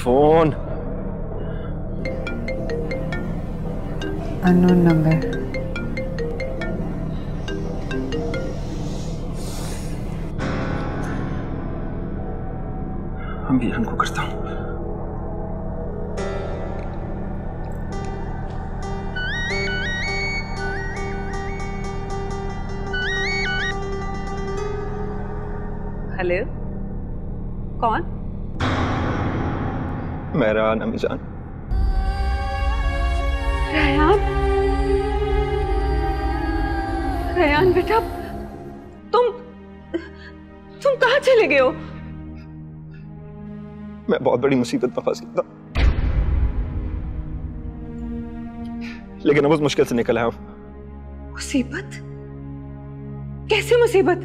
Phone. Unknown number. हम भी को करता हूँ। हेलो, कौन? मेरा अम्मी जान। रेयान, रेयान बेटा, तुम कहाँ चले गए हो? मैं बहुत बड़ी मुसीबत में फंस गया था, लेकिन अब उस मुश्किल से निकल आया हूं। मुसीबत? कैसे मुसीबत?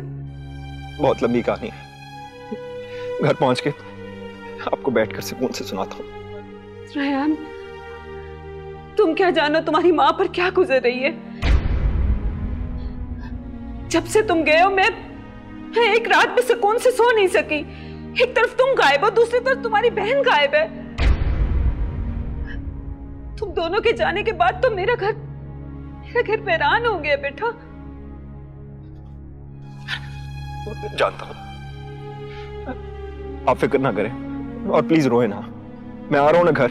बहुत लंबी कहानी है, घर पहुंच के आपको बैठकर सुकून से सुनाता हूँ। रेयान, तुम क्या जानो तुम्हारी माँ पर क्या गुजर रही है। जब से तुम गए हो मैं एक रात भी सुकून से सो नहीं सकी। एक तरफ तुम गायब हो, दूसरी तरफ तुम्हारी बहन गायब है। तुम दोनों के जाने के बाद तो मेरा घर वीरान हो गया बेटा। जानता हूं, आप फिक्र ना करें और प्लीज रोए ना। मैं आ रहा हूं ना घर,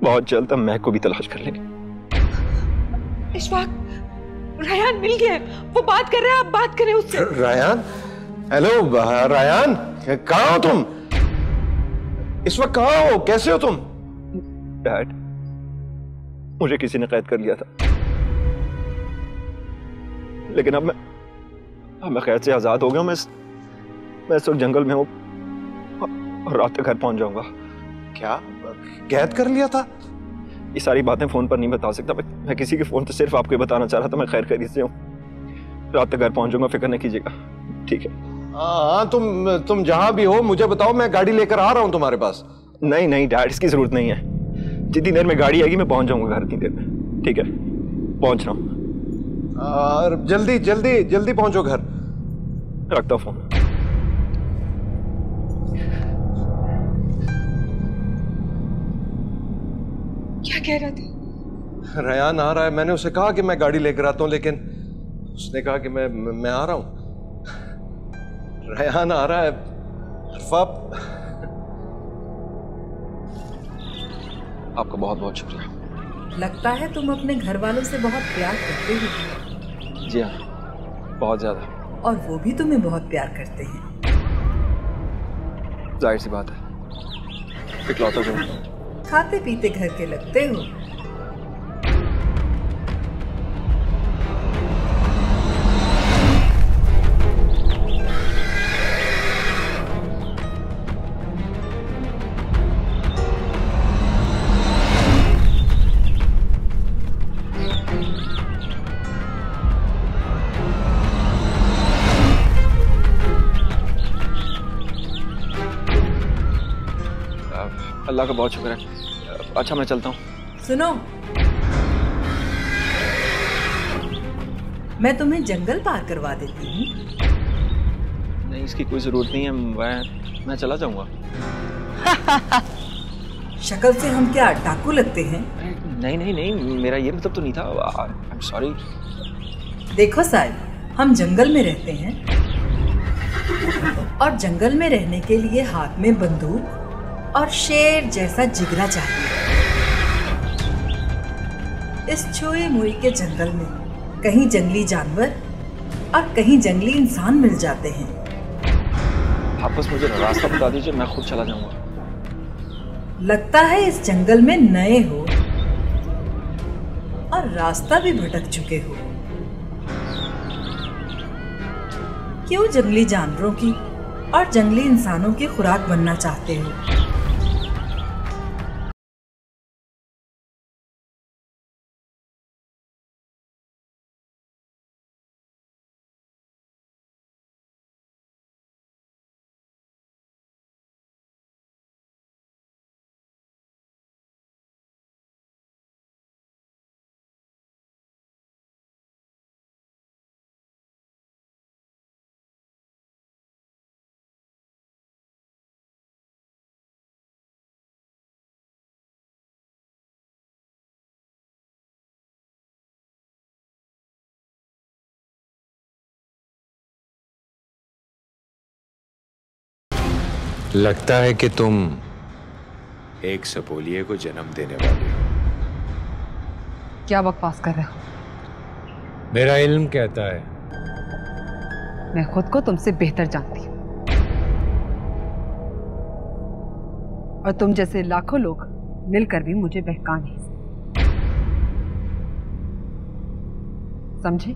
बहुत जल्द हम महक को भी तलाश कर लेंगे। इशफाक, रायान मिल गया, वो बात कर रहा है, आप बात करें उससे। रायान, हेलो रायान, कहाँ हो तुम? इस वक्त कहाँ हो? कैसे हो तुम? डैड, मुझे किसी ने कैद कर लिया था, लेकिन अब मैं कैद से आजाद हो गया हूं। मैं इस वक्त जंगल में हूं और रात तक घर पहुंच जाऊंगा। क्या कैद कर लिया था? ये सारी बातें फोन पर नहीं बता सकता। मैं किसी के फोन पे सिर्फ आपको बताना चाह रहा था, मैं खैर खैरियत से हूं। रात तक घर पहुंच जाऊंगा, फिक्र नहीं कीजिएगा, ठीक है? हाँ, तुम जहां भी हो मुझे बताओ, मैं गाड़ी लेकर आ रहा हूं तुम्हारे पास। नहीं नहीं डैड, इसकी जरूरत नहीं है। जितनी देर में गाड़ी आएगी मैं पहुंच जाऊंगा घर, इतनी देर में। ठीक है, पहुंच रहा हूं। जल्दी जल्दी जल्दी पहुंचो घर। रखता हूं फोन। क्या कह रहे थे? रेयान आ रहा है, मैंने उसे कहा कि मैं गाड़ी लेकर आता हूं, लेकिन उसने कहा कि मैं आ रहा हूं। रेयान आ रहा है। अरफा, आपका बहुत बहुत शुक्रिया। लगता है तुम अपने घर वालों से बहुत प्यार करते हो। जी हाँ, बहुत ज्यादा। और वो भी तुम्हें बहुत प्यार करते हैं। जाहिर सी बात है, इकलौता जो खाते पीते घर के लगते हो। अल्लाह का बहुत शुक्र है। अच्छा, मैं चलता हूँ। सुनो, मैं तुम्हें जंगल पार करवा देती हूँ। नहीं, इसकी कोई जरूरत नहीं है, मैं चला जाऊंगा। शक्ल से हम क्या डाकू लगते हैं? नहीं नहीं नहीं, मेरा ये मतलब तो नहीं था। I am sorry. देखो साहिब, हम जंगल में रहते हैं और जंगल में रहने के लिए हाथ में बंदूक और शेर जैसा जिगरा चाहिए। इस छुए मुई के जंगल में कहीं जंगली जानवर और कहीं जंगली इंसान मिल जाते हैं। आप बस मुझे रास्ता बता दीजिए, मैं खुद चला जाऊंगा। लगता है इस जंगल में नए हो और रास्ता भी भटक चुके हो। क्यों जंगली जानवरों की और जंगली इंसानों की खुराक बनना चाहते हो? लगता है कि तुम एक सपोलिये को जन्म देने वाली हो। क्या बकवास कर रहे हो? मेरा इल्म कहता है। मैं खुद को तुमसे बेहतर जानती हूँ, और तुम जैसे लाखों लोग मिलकर भी मुझे बहका नहीं सकते, समझे?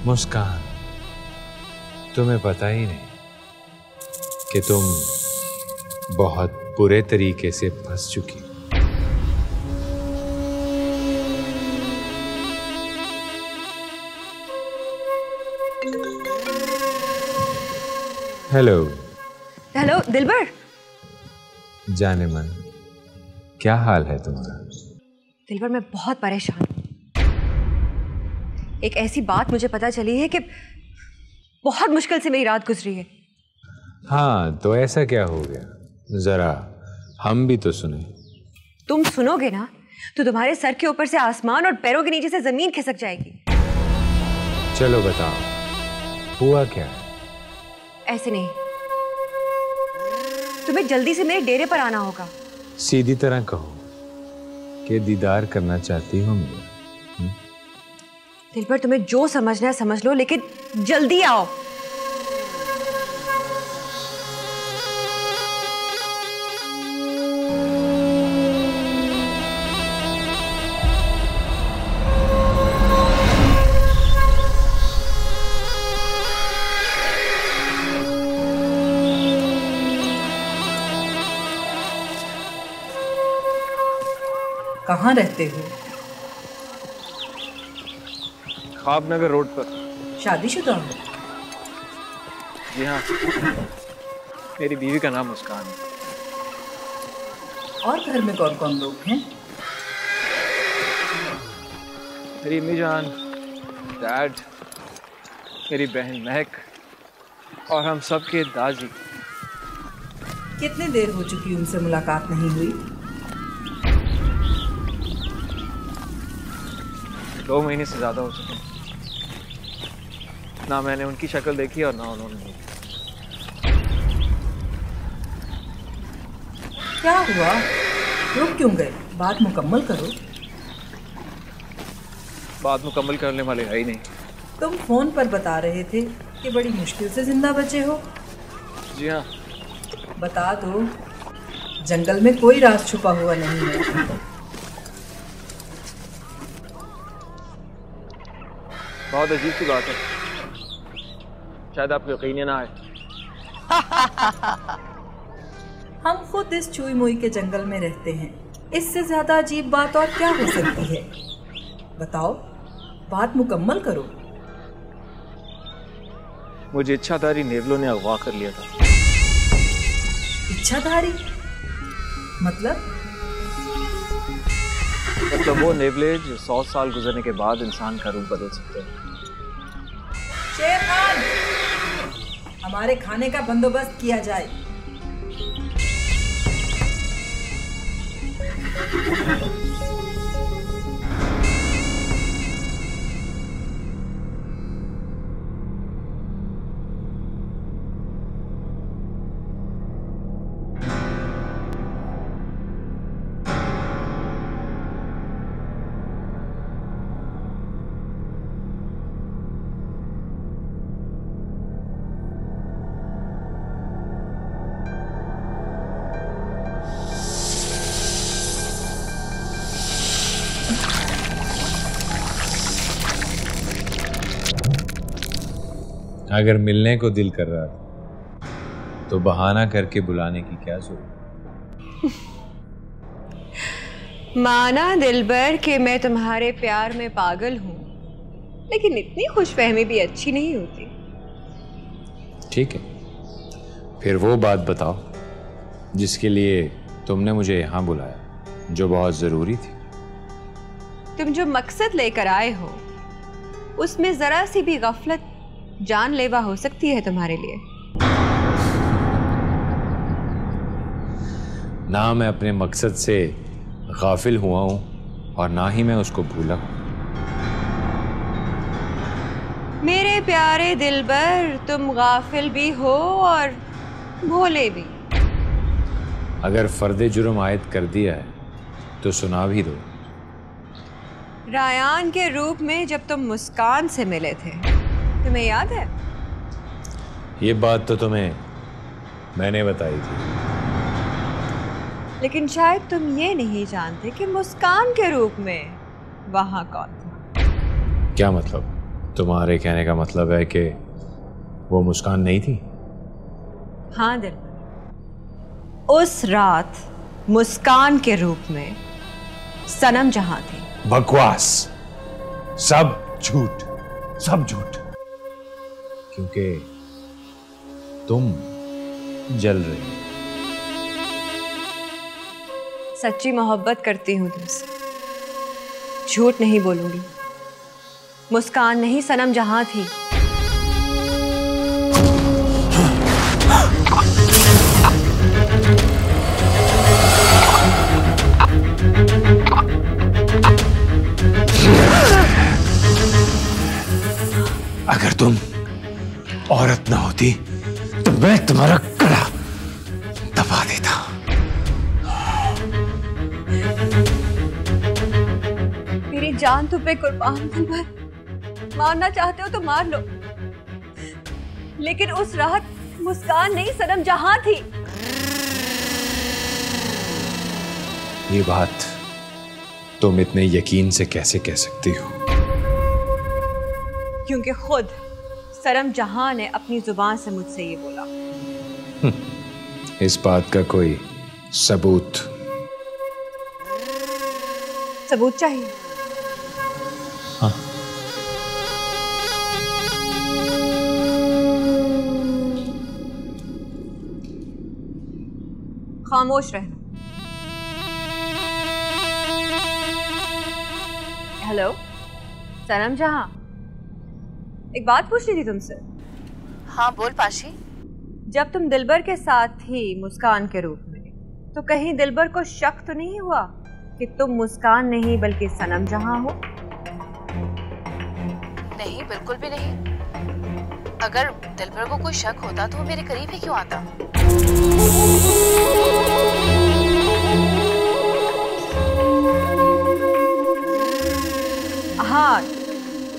मुस्कान, तुम्हें पता ही नहीं कि तुम बहुत बुरे तरीके से फंस चुकी हो। हेलो। हेलो दिलबर। जाने मन, क्या हाल है तुम्हारा? दिलबर, मैं बहुत परेशान हूँ। एक ऐसी बात मुझे पता चली है कि बहुत मुश्किल से मेरी रात गुजरी है। हाँ, तो ऐसा क्या हो गया? जरा हम भी तो सुने। तुम सुनोगे ना तो तुम्हारे सर के ऊपर से आसमान और पैरों के नीचे से जमीन खिसक जाएगी। चलो बताओ, हुआ क्या है? ऐसे नहीं, तुम्हें जल्दी से मेरे डेरे पर आना होगा। सीधी तरह कहो कि दीदार करना चाहती हो मेरा। दिलबर, तुम्हें जो समझना है समझ लो, लेकिन जल्दी आओ। कहाँ रहते हो? ख्वाबनगर रोड पर। शादीशुदा हो? जी हाँ, मेरी बीवी का नाम मुस्कान है। और घर में कौन कौन लोग हैं? मेरी अम्मी जान, डैड, मेरी बहन महक और हम सब के दादी। कितनी देर हो चुकी उनसे मुलाकात नहीं हुई? 2 महीने से ज्यादा हो चुके हैं। ना मैंने उनकी शक्ल देखी और ना उन्होंने देखी। क्या हुआ? रुक क्यों गए? बात मुकम्मल करो। बात मुकम्मल करने वाले है ही नहीं। तुम फोन पर बता रहे थे कि बड़ी मुश्किल से जिंदा बचे हो। जी हाँ। बता दो, जंगल में कोई राज छुपा हुआ नहीं है। बहुत अजीब सी बात है, शायद आपको यकीन ना आए। हम खुद इस चुई मुई के जंगल में रहते हैं, इससे ज्यादा अजीब बात और क्या हो सकती है? बताओ, बात मुकम्मल करो। मुझे इच्छाधारी नेवलों ने अगवा कर लिया था। इच्छाधारी मतलब? मतलब वो नेवले जो 100 साल गुजरने के बाद इंसान का रूप बदल सकते हैं। शेर खान, हमारे खाने का बंदोबस्त किया जाए। अगर मिलने को दिल कर रहा था तो बहाना करके बुलाने की क्या जरूरत? माना दिलबर कि मैं तुम्हारे प्यार में पागल हूँ, लेकिन इतनी खुशफहमी भी अच्छी नहीं होती। ठीक है, फिर वो बात बताओ जिसके लिए तुमने मुझे यहाँ बुलाया, जो बहुत जरूरी थी। तुम जो मकसद लेकर आए हो उसमें जरा सी भी गफलत जानलेवा हो सकती है तुम्हारे लिए। ना मैं अपने मकसद से गाफिल हुआ हूं और ना ही मैं उसको भूला हूं। मेरे प्यारे दिलबर, तुम गाफिल भी हो और भोले भी। अगर फर्दे जुर्म आयद कर दिया है तो सुना भी दो। रायान के रूप में जब तुम मुस्कान से मिले थे, तुम्हें याद है? ये बात तो तुम्हें मैंने बताई थी। लेकिन शायद तुम ये नहीं जानते कि मुस्कान के रूप में वहां कौन था। क्या मतलब? तुम्हारे कहने का मतलब है कि वो मुस्कान नहीं थी? हाँ दिलबर, उस रात मुस्कान के रूप में सनम जहां थी। बकवास, सब झूठ, सब झूठ। क्योंकि तुम जल रही हो। सच्ची मोहब्बत करती हूँ तुमसे, झूठ नहीं बोलूंगी। मुस्कान नहीं, सनम जहां थी। अगर तुम औरत ना होती तो मैं तुम्हारा गला दबा देता। मेरी जान तुम पे कुर्बान दिलबर, मारना चाहते हो तो मार लो, लेकिन उस रात मुस्कान नहीं, सनम जहां थी। ये बात तुम इतने यकीन से कैसे कह सकती हो? क्योंकि खुद सनम जहां ने अपनी जुबान से मुझसे ये बोला। इस बात का कोई सबूत? सबूत चाहिए? हाँ। खामोश रहना। हेलो सनम जहां, एक बात पूछनी थी तुमसे। हाँ बोल पाशी। जब तुम दिलबर के साथ थी मुस्कान के रूप में, तो कहीं दिलबर को शक तो नहीं हुआ कि तुम मुस्कान नहीं बल्कि सनम जहां हो? नहीं, बिल्कुल भी नहीं। अगर दिलबर को कोई शक होता तो वो मेरे करीब ही क्यों आता? हाँ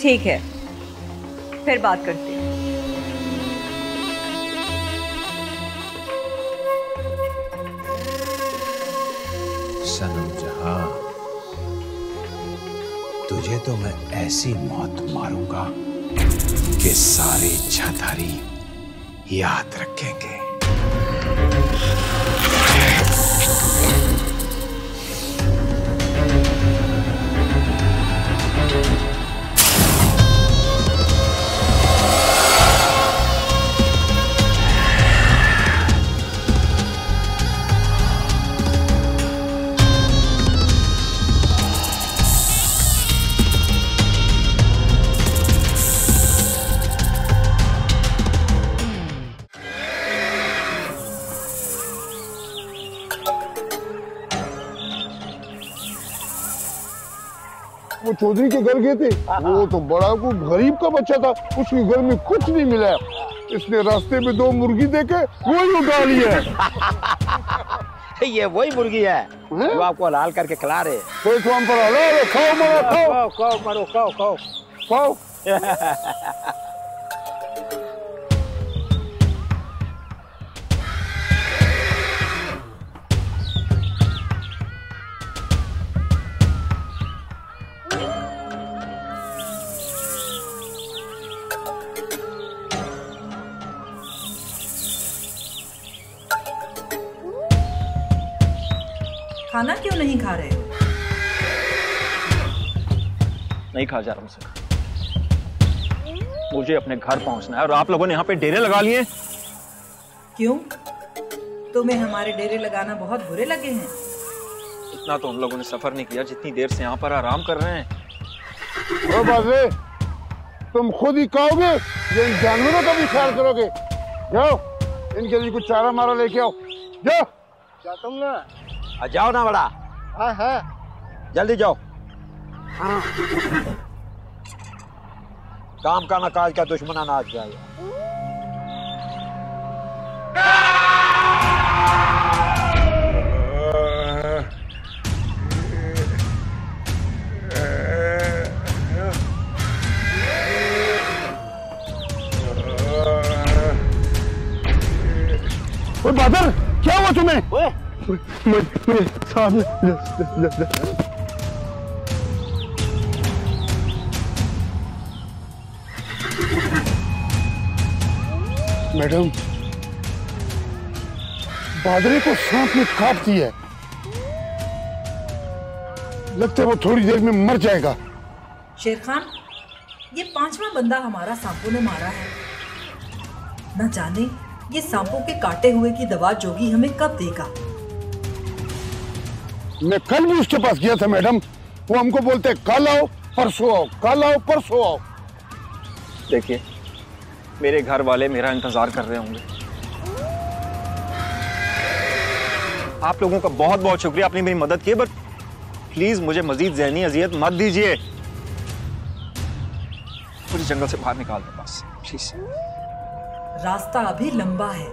ठीक है, फिर बात करते हैं। सनम जहां, तुझे तो मैं ऐसी मौत मारूंगा कि सारे इच्छाधारी याद रखेंगे। वो चौधरी के घर गए थे, वो तो बड़ा को गरीब का बच्चा था, उसके घर में कुछ नहीं मिला। इसने रास्ते में 2 मुर्गी देके वही उठा लिया। ये वही मुर्गी है जो आपको हलाल करके खिला रहे। कोई तो हम पर हलाल है, खाओ मरो, खाओ खाओ मरो, खाओ खाओ खाओ। खाना क्यों नहीं खा रहे हो? नहीं खा जा रहा मुझसे। मुझे अपने घर पहुंचना है और आप लोगों ने यहाँ पे डेरे लगा लिए। क्यों? तुम्हें हमारे डेरे लगाना बहुत बुरे लगे हैं? इतना तो हम लोगों ने सफर नहीं किया जितनी देर से यहाँ पर आराम कर रहे हैं। ओ बाजे, तुम खुद ही खाओगे या इन जानवरों का भी ख्याल करोगे? जाओ इनके लिए कुछ चारा मारा लेके आओ। जाओ। जाता हूँ ना। जाओ ना बड़ा। हाँ हाँ जल्दी जाओ। हाँ। काम का ना काज का दुश्मना ना आज जाएगा। बहादुर, क्या हुआ तुम्हें? सामने मैडम, बहादुर को सांप ने काट दिया है। लगता है वो थोड़ी देर में मर जाएगा। शेर खान, ये 5वां बंदा हमारा सांपों ने मारा है। न जाने ये सांपों के काटे हुए की दवा जोगी हमें कब देगा। मैं कल भी उसके पास गया था मैडम, वो हमको बोलते कल आओ परसों आओ, कल आओ परसों आओ। देखिए, मेरे घर वाले मेरा इंतजार कर रहे होंगे। आप लोगों का बहुत बहुत शुक्रिया, आपने मेरी मदद की, बट प्लीज मुझे मजीद ज़हनी अजियत मत दीजिए। मुझे जंगल से बाहर निकाल दो बस, प्लीज। रास्ता अभी लंबा है,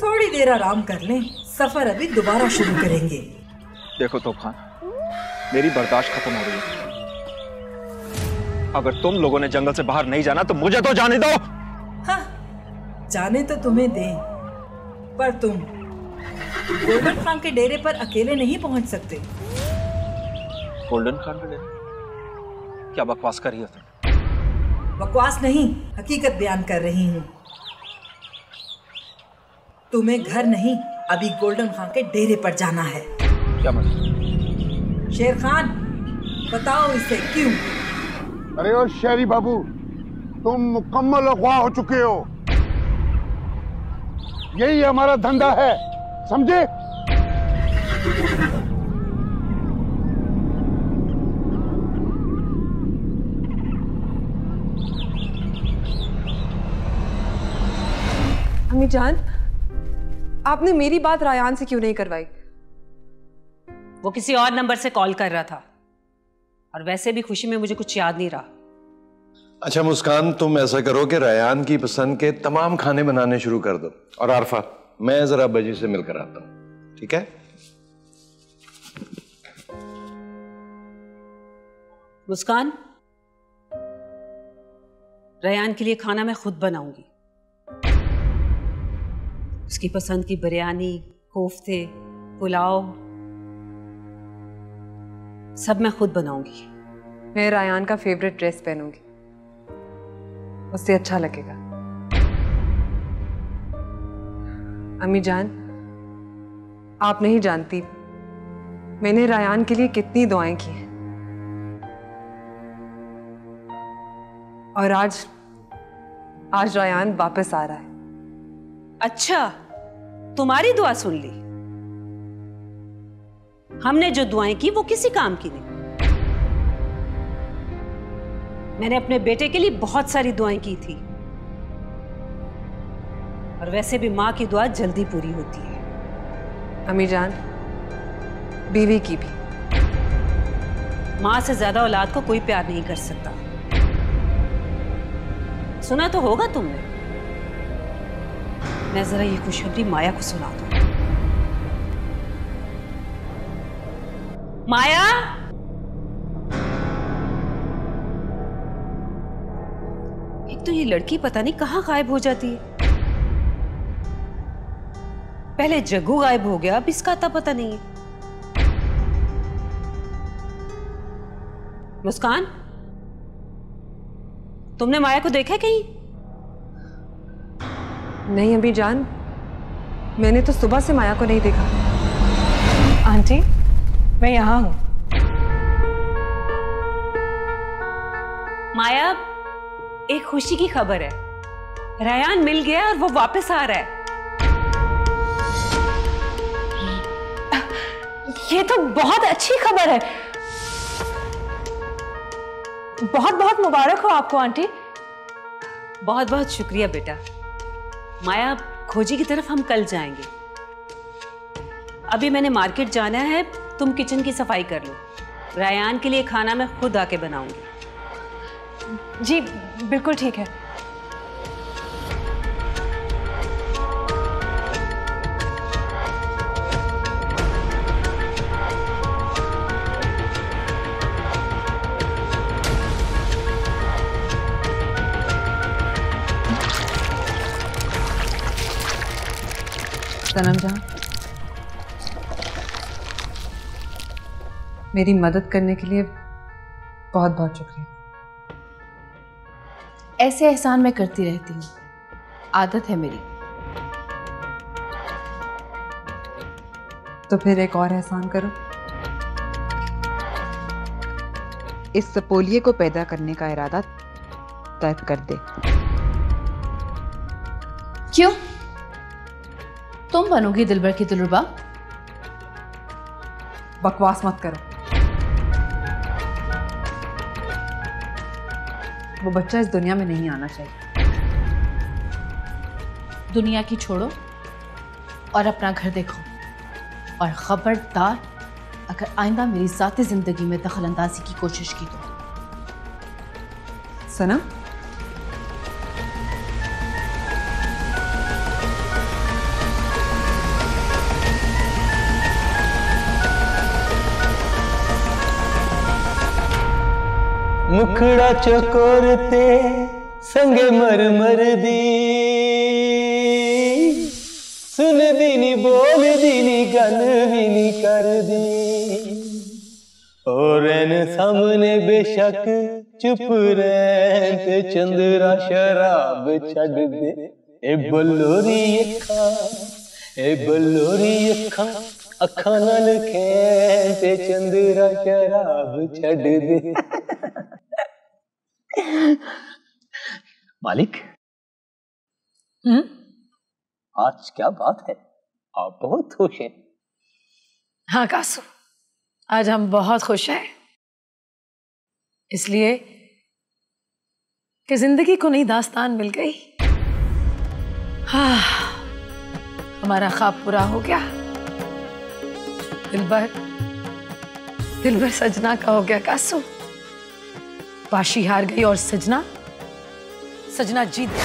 थोड़ी देर आराम कर लें, सफर अभी दोबारा शुरू करेंगे। देखो तोप खान, मेरी बर्दाश्त खत्म हो रही है। अगर तुम लोगों ने जंगल से बाहर नहीं जाना तो मुझे तो जाने दो। हाँ, जाने तो तुम्हें दें, पर तुम गोल्डन खान के डेरे पर अकेले नहीं पहुंच सकते। गोल्डन खान के डेरे? क्या बकवास कर रही हो तुम? बकवास नहीं, हकीकत बयान कर रही हूँ। तुम्हें घर नहीं, अभी गोल्डन खान के डेरे पर जाना है। क्या मतलब? शेर खान, बताओ इसे क्यों? अरे ओ शेरी बाबू, तुम मुकम्मल अगवा हो चुके हो। यही हमारा धंधा है, समझे? अम्मी जान, आपने मेरी बात रायान से क्यों नहीं करवाई? वो किसी और नंबर से कॉल कर रहा था, और वैसे भी खुशी में मुझे कुछ याद नहीं रहा। अच्छा मुस्कान, तुम ऐसा करो कि रायान की पसंद के तमाम खाने बनाने शुरू कर दो, और आरफा, मैं जरा बजी से मिलकर आता हूं, ठीक है? मुस्कान, रायान के लिए खाना मैं खुद बनाऊंगी। उसकी पसंद की बिरयानी, कोफ्ते, पुलाव सब मैं खुद बनाऊंगी। मैं रायान का फेवरेट ड्रेस पहनूंगी, उससे अच्छा लगेगा। अम्मी जान, आप नहीं जानती मैंने रायान के लिए कितनी दुआएं की हैं, और आज रायान वापस आ रहा है। अच्छा, तुम्हारी दुआ सुन ली। हमने जो दुआएं की वो किसी काम की नहीं। मैंने अपने बेटे के लिए बहुत सारी दुआएं की थी, और वैसे भी माँ की दुआ जल्दी पूरी होती है। अम्मी जान, बीवी की भी। माँ से ज्यादा औलाद को कोई प्यार नहीं कर सकता। सुना तो होगा तुमने। मैं जरा ये खुशखबरी माया को सुना दूं। माया, एक तो ये लड़की पता नहीं कहां गायब हो जाती है। पहले जग्गू गायब हो गया, अब इसका आता पता नहीं है। मुस्कान, तुमने माया को देखा कहीं? नहीं अम्मी जान, मैंने तो सुबह से माया को नहीं देखा। आंटी, मैं यहाँ हूँ। माया, एक खुशी की खबर है। रायान मिल गया और वो वापस आ रहा है। ये तो बहुत अच्छी खबर है। बहुत बहुत मुबारक हो आपको आंटी। बहुत बहुत शुक्रिया बेटा। माया, खोजी की तरफ हम कल जाएंगे। अभी मैंने मार्केट जाना है, तुम किचन की सफाई कर लो। रायान के लिए खाना मैं खुद आके बनाऊंगी। जी बिल्कुल ठीक है। सनम जहां, मेरी मदद करने के लिए बहुत बहुत शुक्रिया। ऐसे एहसान मैं करती रहती हूँ, आदत है मेरी। तो फिर एक और एहसान करो, इस सपोलिये को पैदा करने का इरादा तर्क कर दे। क्यों? तुम बनोगी दिलबर की दिलरुबा? बकवास मत करो। वो बच्चा इस दुनिया में नहीं आना चाहिए। दुनिया की छोड़ो और अपना घर देखो, और खबरदार अगर आइंदा मेरी ज़ाती जिंदगी में दखल अंदाजी की कोशिश की तो। सनम, मुखड़ा चकोरते संगे मर मर दी, सुन दी नी बोल दी नी गल भी नी कर दी, और एन सामने बेशक चुप रह ते चंद्रा शराब छड़ दे। ए बलोरी अखा, ए बलोरी अखा, अखा नाल खें ते चंद्रा शराब छड़ दे। मालिक, आज क्या बात है, आप बहुत खुश हैं। हाँ कासू, आज हम बहुत खुश हैं, इसलिए कि जिंदगी को नई दास्तान मिल गई। हाँ, हमारा ख्वाब पूरा हो गया। दिलबर सजना का हो गया कासू। बाशी हार गई और सजना जीत गई।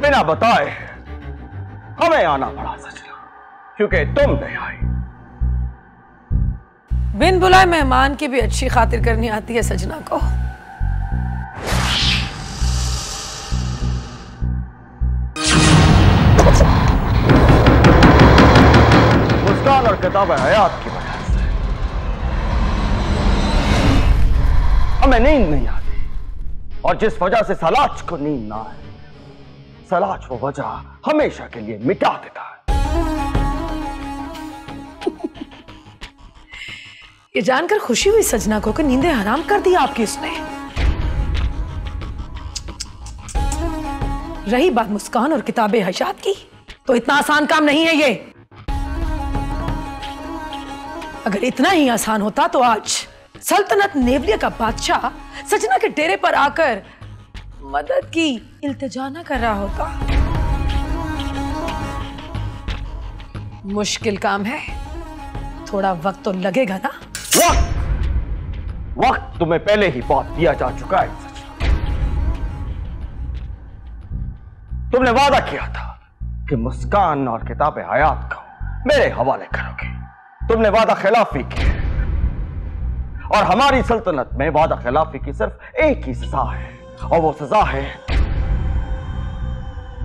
बिना बताए हमें आना पड़ा सजना, क्योंकि तुम नहीं आई। बिन बुलाए मेहमान की भी अच्छी खातिर करनी आती है सजना को। मुस्कान और किताब हयात की वजह से हमें नींद नहीं आती, और जिस वजह से सलाज को नींद ना आए, सलाज वो वजह हमेशा के लिए मिटा देता है। ये जानकर खुशी हुई सजना को कि नींदें हराम कर दी आपकी उसने। रही बात मुस्कान और किताबे हयात की, तो इतना आसान काम नहीं है ये। अगर इतना ही आसान होता तो आज सल्तनत नेवलिया का बादशाह सजना के डेरे पर आकर मदद की इल्तिजा न कर रहा होता। मुश्किल काम है, थोड़ा वक्त तो लगेगा ना। वक्त तुम्हें पहले ही बहुत दिया जा चुका है सजना। तुमने वादा किया था कि मुस्कान और किताब हयात को मेरे हवाले करोगे। तुमने वादा खिलाफी की है, और हमारी सल्तनत में वादा खिलाफी की सिर्फ एक ही सजा है, और वो सजा है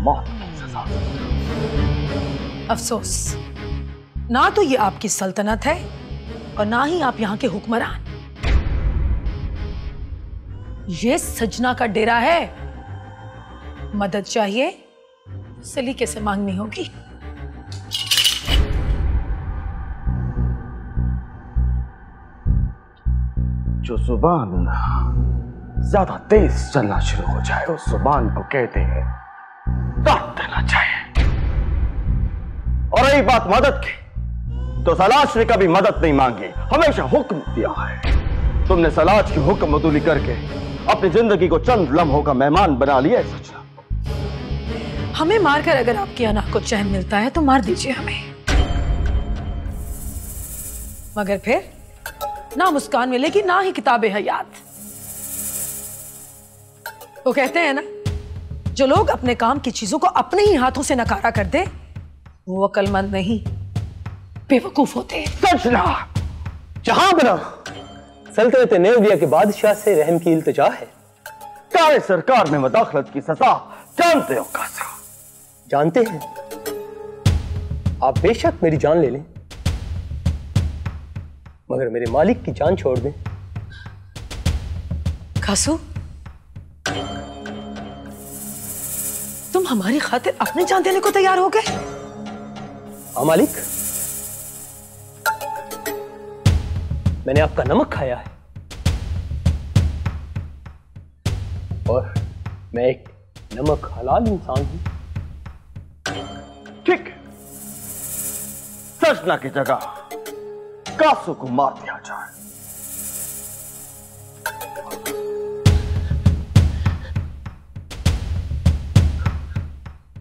मौत की सजा। अफसोस, ना तो ये आपकी सल्तनत है और ना ही आप यहां के हुक्मरान। ये सजना का डेरा है। मदद चाहिए, सलीके से मांगनी होगी। जो जुबान ज्यादा तेज चलना शुरू हो जाए, उस जुबान को कहते हैं काट देना चाहिए। और रही बात मदद की, तो सलाज ने कभी मदद नहीं मांगी, हमेशा हुक्म दिया है। तुमने सलाज की हुक्म अदूली करके अपनी जिंदगी को चंद लम्हों का मेहमान बना लिया है सजना। हमें मारकर अगर आपकी अना को चैन मिलता है तो मार दीजिए हमें, मगर फिर ना मुस्कान मिलेगी ना ही किताबे हयात। वो कहते हैं ना, जो लोग अपने काम की चीजों को अपने ही हाथों से नकारा कर दे वो अक्लमंद नहीं बेवकूफ होते हैं। सजना, जहां बना सल्तनत नेवलिया के बादशाह से रहम की इल्तिजा है। कारे सरकार में मदाखलत की सजा जानते हो कासा? जानते हैं। आप बेशक मेरी जान ले लें, मगर मेरे मालिक की जान छोड़ दें। कासू, तुम हमारी खातिर अपनी जान देने को तैयार हो गए? हाँ मालिक, मैंने आपका नमक खाया है और मैं एक नमक हलाल इंसान हूं। ठीक, सजना की जगह कासू को मार दिया जाए।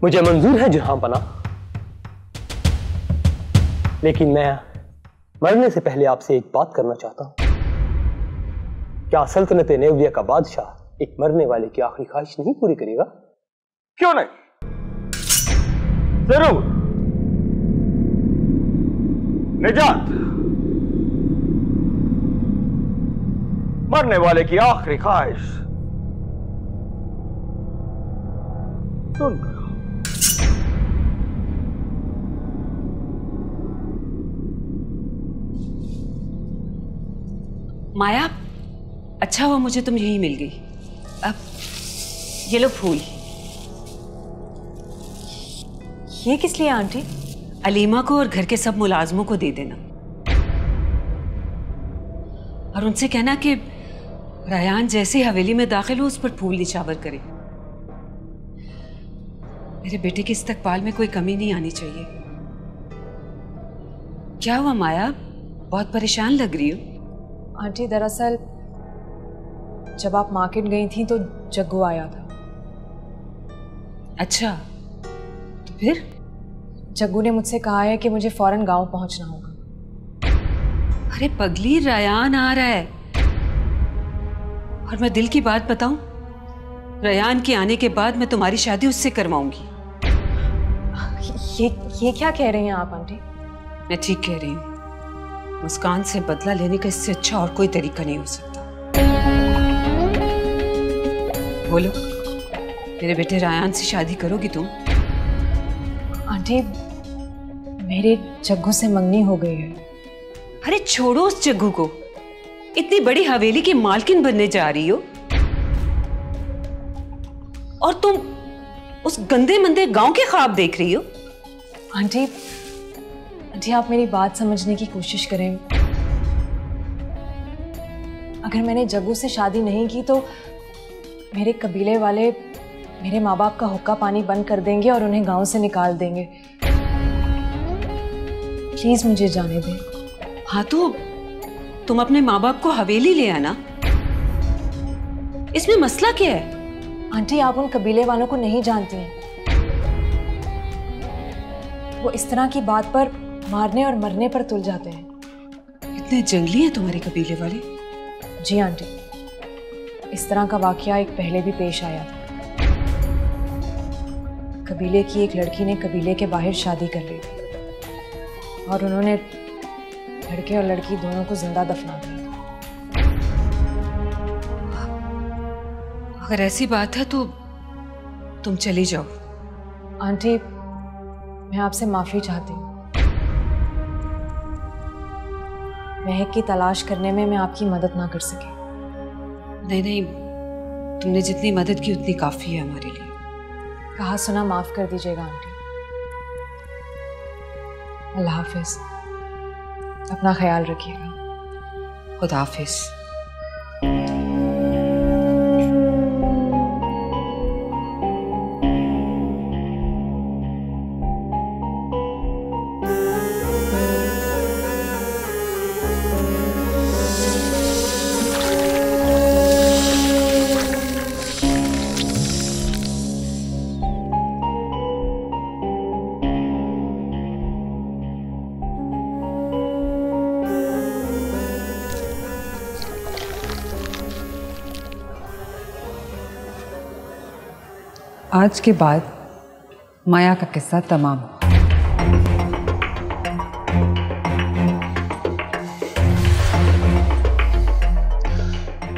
मुझे मंजूर है जहां पना, लेकिन मैं मरने से पहले आपसे एक बात करना चाहता हूं। क्या सल्तनत नेवलिया का बादशाह एक मरने वाले की आखिरी ख्वाहिश नहीं पूरी करेगा? क्यों नहीं, जरूर। निजात, मरने वाले की आखिरी ख्वाहिश सुन करो। माया, अच्छा हुआ मुझे तुम यहीं मिल गई। अब ये लो फूल। ये किस लिए आंटी? अलीमा को और घर के सब मुलाजमों को दे देना और उनसे कहना कि रायान जैसे हवेली में दाखिल हो उस पर फूल निछावर करे। मेरे बेटे के इस्तकबाल में कोई कमी नहीं आनी चाहिए। क्या हुआ माया, बहुत परेशान लग रही हो? आंटी दरअसल जब आप मार्केट गई थी तो जग्गू आया था। अच्छा, तो फिर? जग्गू ने मुझसे कहा है कि मुझे फौरन गांव पहुंचना होगा। अरे पगली, रायान आ रहा है और मैं दिल की बात बताऊं, रायान के आने के बाद मैं तुम्हारी शादी उससे करवाऊंगी। ये क्या कह रही हैं आप आंटी? मैं ठीक कह रही हूँ। मुस्कान से बदला लेने का इससे अच्छा और कोई तरीका नहीं हो सकता। बोलो, मेरे बेटे रायान से शादी करोगी तुम? आंटी, मेरे जग्गू से मंगनी हो गई है। अरे छोड़ो उस जग्गू को, इतनी बड़ी हवेली की मालकिन बनने जा रही हो और तुम उस गंदे मंदे गांव के ख्वाब देख रही हो। आंटी, आप मेरी बात समझने की कोशिश करें। अगर मैंने जग्गू से शादी नहीं की तो मेरे कबीले वाले मेरे माँ बाप का हुक्का पानी बंद कर देंगे और उन्हें गांव से निकाल देंगे। प्लीज मुझे जाने दें। हाँ तो तुम अपने माँ बाप को हवेली ले आना, इसमें मसला क्या है? आंटी, आप उन कबीले वालों को नहीं जानती हैं। वो इस तरह की बात पर मारने और मरने पर तुल जाते हैं। इतने जंगली हैं तुम्हारे कबीले वाले? जी आंटी, इस तरह का वाकया एक पहले भी पेश आया था। कबीले की एक लड़की ने कबीले के बाहर शादी कर ली थी और उन्होंने लड़के और लड़की दोनों को जिंदा दफना दिया। अगर ऐसी बात है तो तुम चली जाओ। आंटी, मैं आपसे माफी चाहती हूँ। महक की तलाश करने में मैं आपकी मदद ना कर सकी। नहीं नहीं, तुमने जितनी मदद की उतनी काफी है हमारे लिए। कहा सुना माफ कर दीजिएगा आंटी। अल्लाह हाफिज, अपना ख्याल रखिएगा। खुदा हाफिज। आज के बाद माया का किस्सा तमाम।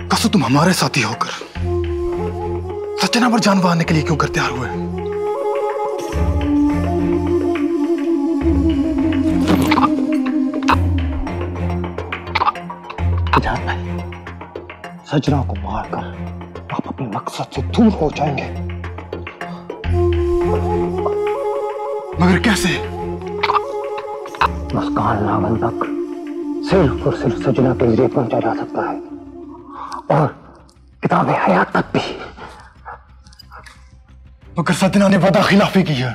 कसो तुम हमारे साथी होकर सचना पर जान बहाने के लिए क्यों कर तैयार हुए? जानता है, सजना को मारकर आप अपने मकसद से दूर हो जाएंगे। मगर कैसे? मुस्कान नावल तक सिर्फ और सिर्फ सजना के जरिए पहुंचा जा सकता है, और किताब हयात तक भी। मगर सजना ने वादा खिलाफी की है।